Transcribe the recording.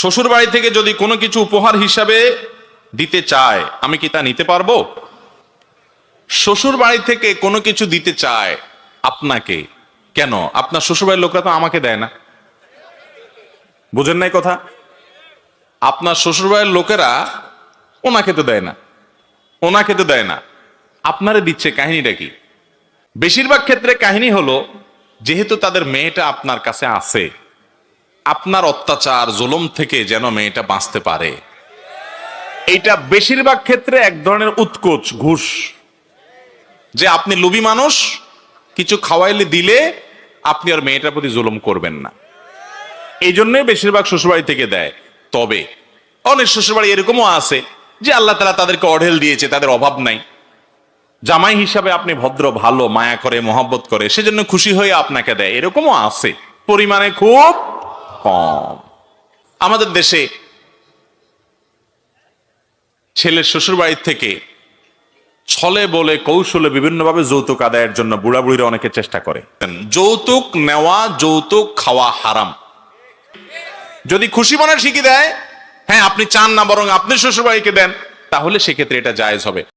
শ্বশুর বাড়ি থেকে যদি কোনো কিছু উপহার হিসাবে দিতে চায়, আমি কি তা নিতে পারবো? শ্বশুর বাড়ি থেকে কোনো কিছু দিতে চায় আপনাকে, কেন? আপনার শ্বশুর বাড়ির লোকরা তো আমাকে দেয় না। বুঝেন নাই কথা? আপনার শ্বশুর বাড়ির লোকেরা ওনাকে তো দেয় না, ওনাকে তো দেয় না, আপনারে দিচ্ছে। কাহিনীটা কি? বেশিরভাগ ক্ষেত্রে কাহিনী হলো, যেহেতু তাদের মেয়েটা আপনার কাছে আছে, আপনার অত্যাচার জুলুম থেকে যেন মেয়েটা বাঁচতে পারে। এইটা বেশিরভাগ ক্ষেত্রে এক ধরনের উৎকোচ, ঘুষ, যে আপনি লোভী মানুষ, কিছু খাওয়াইলে দিলে আপনি আর মেয়েটার প্রতি জুলুম করবেন না। এই জন্যই বেশিরভাগ শ্বশুরবাড়ি থেকে দেয়। তবে অনেক শ্বশুরবাড়ি এরকমও আছে যে আল্লাহ তাআলা তাদেরকে অঢেল দিয়েছে, তাদের অভাব নাই, জামাই হিসাবে আপনি ভদ্র, ভালো, মায়া করে, মহব্বত করে, সেজন্য খুশি হয়ে আপনাকে দেয়। এরকমও আছে, পরিমাণে খুব কম। আমাদের দেশে ছেলের শ্বশুর বাড়ির থেকে ছলে বলে কৌশলে বিভিন্নভাবে যৌতুক আদায়ের জন্য বুড়া বুড়িরা অনেকে চেষ্টা করে। যৌতুক নেওয়া, যৌতুক খাওয়া হারাম। যদি খুশি মনে শিখিয়ে দেয়, হ্যাঁ আপনি চান না বরং আপনি শ্বশুর বাড়িকে দেন, তাহলে সেক্ষেত্রে এটা জায়েজ হবে।